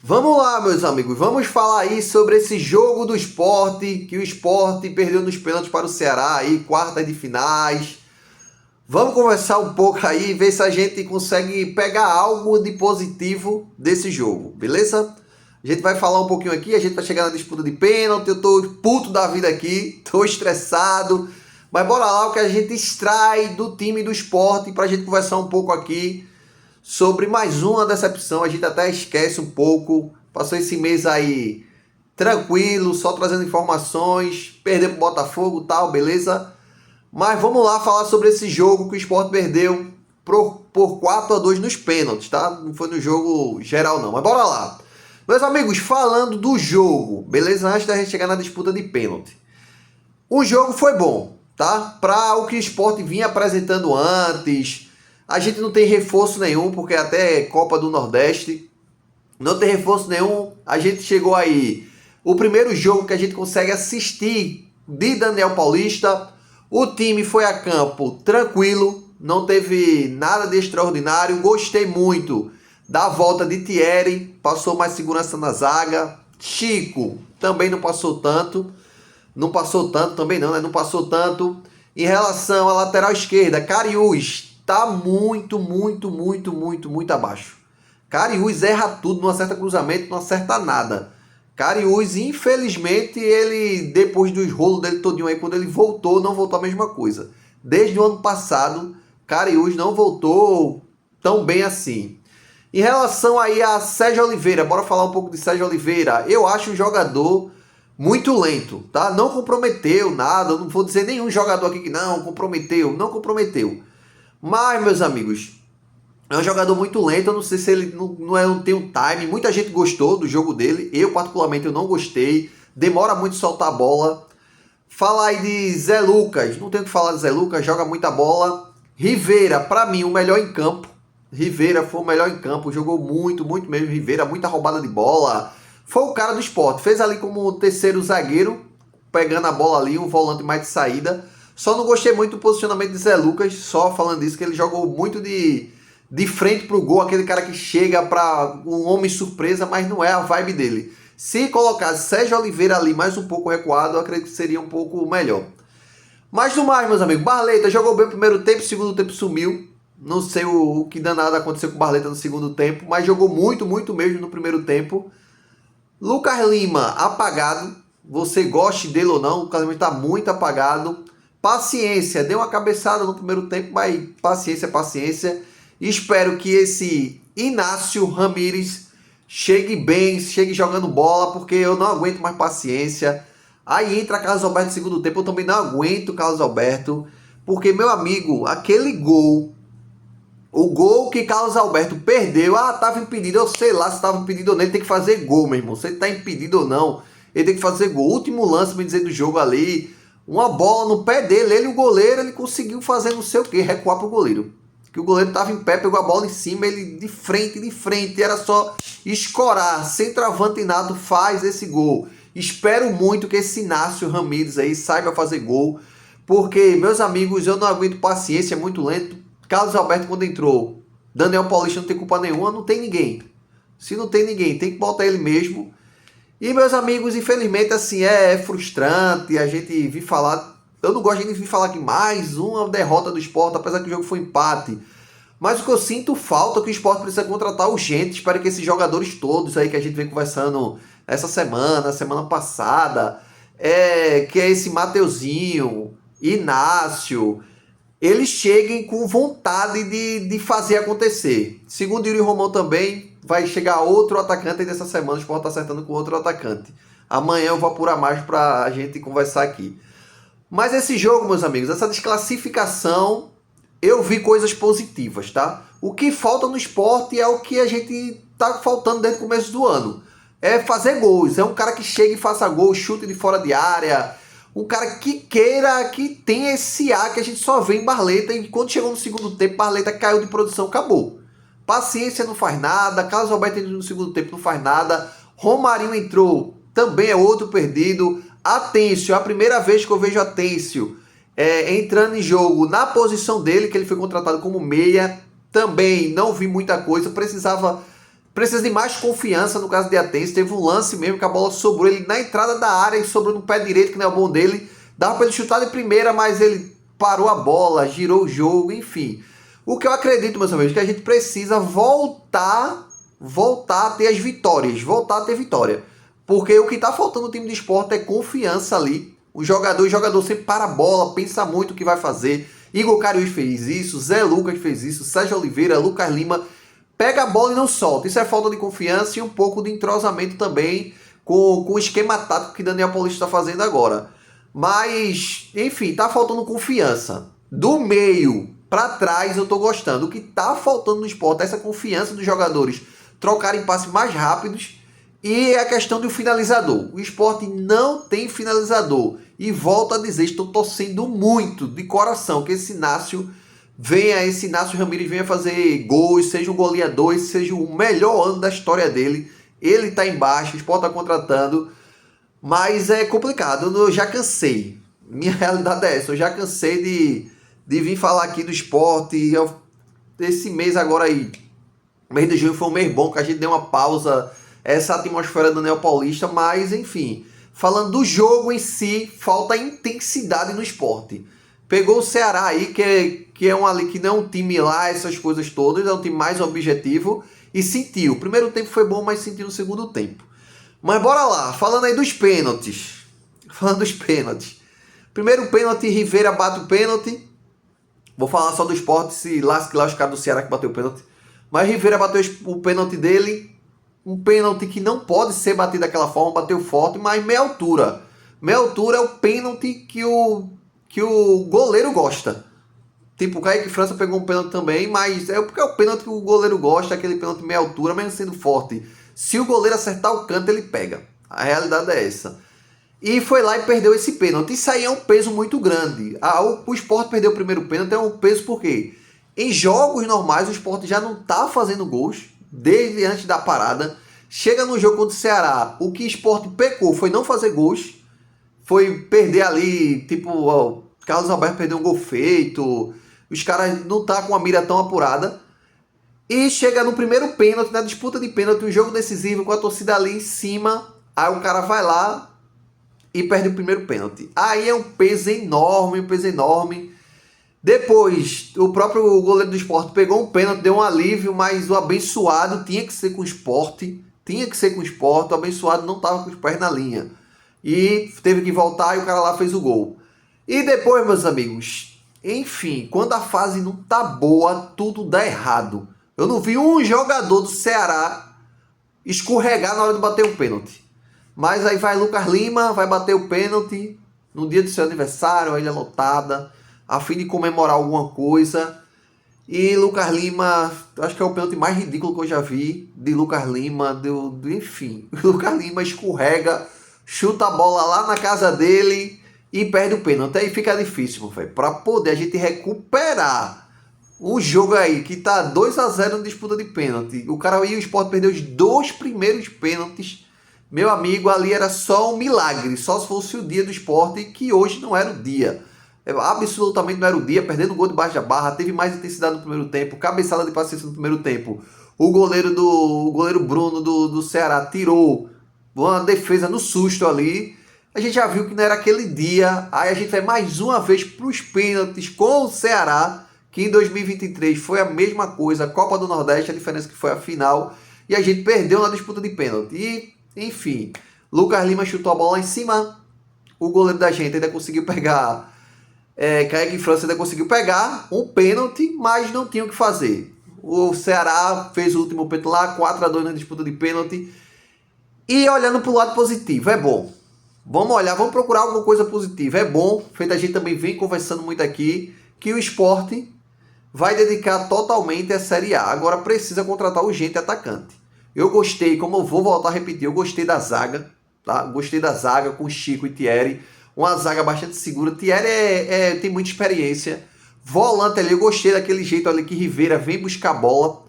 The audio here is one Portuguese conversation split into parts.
Vamos lá, meus amigos, vamos falar aí sobre esse jogo do Sport, que o Sport perdeu nos pênaltis para o Ceará aí, quartas de finais. Vamos conversar um pouco aí, ver se a gente consegue pegar algo de positivo desse jogo, beleza? A gente vai falar um pouquinho aqui, a gente vai chegar na disputa de pênalti, eu tô puto da vida aqui, tô estressado, mas bora lá o que a gente extrai do time do Sport pra gente conversar um pouco aqui sobre mais uma decepção. A gente até esquece um pouco, passou esse mês aí tranquilo, só trazendo informações, perdeu pro Botafogo e tal, beleza? Mas vamos lá falar sobre esse jogo que o Sport perdeu por 4-2 nos pênaltis, tá? Não foi no jogo geral não, mas bora lá. Meus amigos, falando do jogo, beleza? Antes da gente chegar na disputa de pênalti. O jogo foi bom, tá? Para o que o Sport vinha apresentando antes. A gente não tem reforço nenhum, porque até Copa do Nordeste não tem reforço nenhum. A gente chegou aí, o primeiro jogo que a gente consegue assistir de Daniel Paulista. O time foi a campo tranquilo, não teve nada de extraordinário. Gostei muito da volta de Thierry, passou mais segurança na zaga. Chico também não passou tanto. Não passou tanto também não, né? Não passou tanto. Em relação à lateral esquerda, Cariús tá muito abaixo. Cariús erra tudo, não acerta cruzamento, não acerta nada. Cariús, infelizmente, ele, depois dos rolos dele todinho aí, quando ele voltou, não voltou a mesma coisa. Desde o ano passado, Cariús não voltou tão bem assim. Em relação aí a Sérgio Oliveira, bora falar um pouco de Sérgio Oliveira. Eu acho um jogador muito lento, tá? Não comprometeu nada, não vou dizer nenhum jogador aqui que não comprometeu. Mas, meus amigos, é um jogador muito lento. Eu não sei se ele não tem um time. Muita gente gostou do jogo dele. Eu, particularmente, eu não gostei. Demora muito soltar a bola. Fala aí de Zé Lucas. Não tenho o que falar de Zé Lucas. Joga muita bola. Rivera, pra mim, o melhor em campo. Rivera foi o melhor em campo. Jogou muito mesmo. Rivera, muita roubada de bola. Foi o cara do Sport. Fez ali como terceiro zagueiro, pegando a bola ali, um volante mais de saída. Só não gostei muito do posicionamento de Zé Lucas, só falando isso, que ele jogou muito de frente pro gol, aquele cara que chega para um homem surpresa, mas não é a vibe dele. Se colocasse Sérgio Oliveira ali mais um pouco recuado, eu acredito que seria um pouco melhor. Mas no mais, meus amigos, Barleta jogou bem o primeiro tempo, o segundo tempo sumiu. Não sei o que danado aconteceu com o Barleta no segundo tempo, mas jogou muito mesmo no primeiro tempo. Lucas Lima, apagado. Você goste dele ou não, o Lucas Lima está muito apagado. Paciência, deu uma cabeçada no primeiro tempo, mas paciência. Espero que esse Inácio Ramírez chegue bem, chegue jogando bola, porque eu não aguento mais paciência. Aí entra Carlos Alberto no segundo tempo, eu também não aguento Carlos Alberto, porque, meu amigo, aquele gol, o gol que Carlos Alberto perdeu, tava impedido, eu sei lá se estava impedido ou não, ele tem que fazer gol, meu irmão. Se ele tá impedido ou não, ele tem que fazer gol. Último lance, me dizer, do jogo ali, uma bola no pé dele, ele, o goleiro, ele conseguiu fazer não sei o que, recuar pro goleiro. Que o goleiro tava em pé, pegou a bola em cima, ele de frente, era só escorar, centroavante nato faz esse gol. Espero muito que esse Inácio Ramírez aí saiba fazer gol, porque, meus amigos, eu não aguento paciência, é muito lento. Carlos Alberto, quando entrou, Daniel Paulista não tem culpa nenhuma, não tem ninguém. Se não tem ninguém, tem que botar ele mesmo. E, meus amigos, infelizmente, assim, é frustrante a gente vir falar. Eu não gosto de vir falar que mais uma derrota do Sport, apesar que o jogo foi empate. Mas o que eu sinto falta é que o Sport precisa contratar urgente. Espero que esses jogadores todos aí que a gente vem conversando essa semana passada, que é esse Mateuzinho, Inácio, eles cheguem com vontade de fazer acontecer. Segundo Yuri Romão também, vai chegar outro atacante aí dessa semana. O Sport está acertando com outro atacante. Amanhã eu vou apurar mais para a gente conversar aqui. Mas esse jogo, meus amigos, essa desclassificação, eu vi coisas positivas, tá? O que falta no Sport é o que a gente tá faltando desde o começo do ano. É fazer gols. É um cara que chega e faça gol, chute de fora de área. Um cara que queira, que tenha esse ar que a gente só vê em Barleta. E quando chegou no segundo tempo, Barleta caiu de produção, acabou. Paciência não faz nada. Carlos Alberto entrou no segundo tempo, não faz nada. Romarinho entrou, também é outro perdido. Atêncio, a primeira vez que eu vejo Atêncio entrando em jogo na posição dele, que ele foi contratado como meia, também não vi muita coisa. Precisava precisa de mais confiança no caso de Atense. Teve um lance mesmo que a bola sobrou ele na entrada da área e sobrou no pé direito, que não é o bom dele. Dava para ele chutar de primeira, mas ele parou a bola, girou o jogo, enfim. O que eu acredito, meus amigos, é que a gente precisa voltar a ter as vitórias, voltar a ter vitória. Porque o que está faltando no time do Sport é confiança ali. O jogador sempre para a bola, pensa muito o que vai fazer. Igor Cariús fez isso, Zé Lucas fez isso, Sérgio Oliveira, Lucas Lima. Pega a bola e não solta. Isso é falta de confiança e um pouco de entrosamento também com o esquema tático que Daniel Paulista está fazendo agora. Mas, enfim, tá faltando confiança. Do meio para trás eu tô gostando. O que tá faltando no Sport é essa confiança dos jogadores trocarem passes mais rápidos e a questão do finalizador. O Sport não tem finalizador. E volto a dizer, estou torcendo muito de coração que esse Inácio Ramírez venha fazer gols, seja um goleador, seja o melhor ano da história dele. Ele tá embaixo, o Sport tá contratando. Mas é complicado, eu já cansei. Minha realidade é essa, eu já cansei de vir falar aqui do Sport. Esse mês agora aí, mês de junho foi um mês bom, que a gente deu uma pausa, essa atmosfera do Daniel Paulista, mas enfim, falando do jogo em si, falta intensidade no Sport. Pegou o Ceará aí, que é que não é um time lá, essas coisas todas, é um time mais objetivo, e sentiu. O primeiro tempo foi bom, mas sentiu no segundo tempo. Mas bora lá, falando aí dos pênaltis. Primeiro pênalti, Rivera bate o pênalti. Vou falar só do Sport, se lasque lá os caras do Ceará que bateu o pênalti. Mas Rivera bateu o pênalti dele. Um pênalti que não pode ser batido daquela forma, bateu forte, mas meia altura. Meia altura é o pênalti que o goleiro gosta. Tipo, o Kaique França pegou um pênalti também, mas é porque é o pênalti que o goleiro gosta, aquele pênalti meia altura, mesmo sendo forte. Se o goleiro acertar o canto, ele pega. A realidade é essa. E foi lá e perdeu esse pênalti. Isso aí é um peso muito grande. O Sport perdeu o primeiro pênalti, é um peso porque em jogos normais o Sport já não está fazendo gols desde antes da parada. Chega no jogo contra o Ceará, o que o Sport pecou foi não fazer gols. Foi perder ali, tipo, o Carlos Alberto perdeu um gol feito. Os caras não tá com a mira tão apurada. E chega no primeiro pênalti, na disputa de pênalti, um jogo decisivo com a torcida ali em cima. Aí o cara vai lá e perde o primeiro pênalti. Aí é um peso enorme. Depois, o próprio goleiro do Sport pegou um pênalti, deu um alívio, mas o abençoado tinha que ser com o Sport. O abençoado não estava com os pés na linha. E teve que voltar e o cara lá fez o gol. E depois, meus amigos, enfim, quando a fase não tá boa, tudo dá errado. Eu não vi um jogador do Ceará escorregar na hora de bater um pênalti. Mas aí vai Lucas Lima, vai bater o pênalti no dia do seu aniversário, a ilha lotada, a fim de comemorar alguma coisa. E Lucas Lima, acho que é o pênalti mais ridículo que eu já vi de Lucas Lima, enfim. Lucas Lima escorrega, chuta a bola lá na casa dele e perde o pênalti. Aí fica difícil, velho, para poder a gente recuperar o jogo aí, que tá 2-0 na disputa de pênalti. O cara aí, o Sport perdeu os 2 primeiros pênaltis. Meu amigo, ali era só um milagre. Só se fosse o dia do Sport, que hoje não era o dia. Absolutamente não era o dia. Perdendo o gol debaixo da barra. Teve mais intensidade no primeiro tempo. Cabeçada de paciência no primeiro tempo. O goleiro Bruno do Ceará tirou uma defesa no susto ali. A gente já viu que não era aquele dia. Aí a gente vai mais uma vez para os pênaltis com o Ceará, que em 2023 foi a mesma coisa, Copa do Nordeste, a diferença que foi a final, e a gente perdeu na disputa de pênalti. E, enfim, Lucas Lima chutou a bola lá em cima, o goleiro da gente ainda conseguiu pegar, Kaique França ainda conseguiu pegar um pênalti, mas não tinha o que fazer. O Ceará fez o último pênalti lá, 4-2 na disputa de pênalti. E olhando para o lado positivo, é bom. Vamos olhar, vamos procurar alguma coisa positiva. É bom, feito a gente também vem conversando muito aqui, que o Sport vai dedicar totalmente à Série A. Agora precisa contratar urgente atacante. Eu gostei, como eu vou voltar a repetir, eu gostei da zaga, tá? Gostei da zaga com Chico e Thierry. Uma zaga bastante segura. Thierry tem muita experiência. Volante ali, eu gostei daquele jeito ali que Rivera vem buscar bola.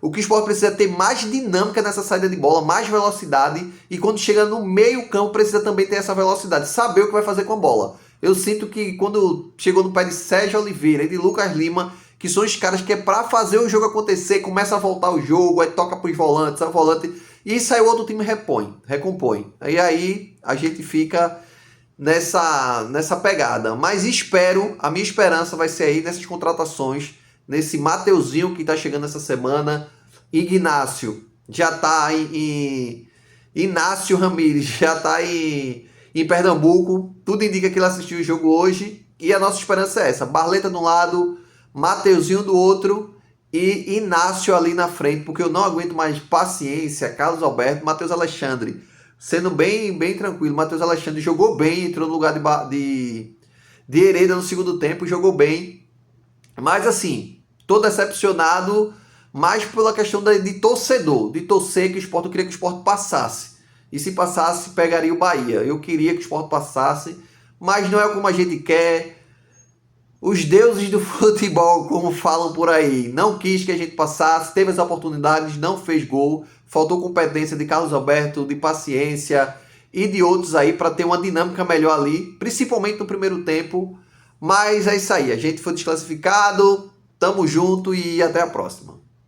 O que o Sport precisa ter mais dinâmica nessa saída de bola, mais velocidade. E quando chega no meio campo, precisa também ter essa velocidade. Saber o que vai fazer com a bola. Eu sinto que quando chegou no pé de Sérgio Oliveira e de Lucas Lima, que são os caras que é para fazer o jogo acontecer, começa a voltar o jogo, aí toca pros volantes, a volante, e isso aí o outro time recompõe. E aí a gente fica nessa pegada. Mas a minha esperança vai ser aí nessas contratações, nesse Mateuzinho que está chegando essa semana, Ignácio já está Inácio Ramírez já está em Pernambuco, tudo indica que ele assistiu o jogo hoje, e a nossa esperança é essa, Barleta de um lado, Mateuzinho do outro, e Inácio ali na frente, porque eu não aguento mais paciência, Carlos Alberto, Matheus Alexandre, sendo bem tranquilo. Matheus Alexandre jogou bem, entrou no lugar de Hereda no segundo tempo, jogou bem, mas assim, tô decepcionado mais pela questão de torcedor, de torcer que o Sport, eu queria que o Sport passasse, e se passasse, pegaria o Bahia. Eu queria que o Sport passasse, mas não é como a gente quer. Os deuses do futebol, como falam por aí, não quis que a gente passasse, teve as oportunidades, não fez gol, faltou competência de Carlos Alberto, de paciência e de outros aí para ter uma dinâmica melhor ali, principalmente no primeiro tempo. Mas é isso aí, a gente foi desclassificado, tamo junto e até a próxima.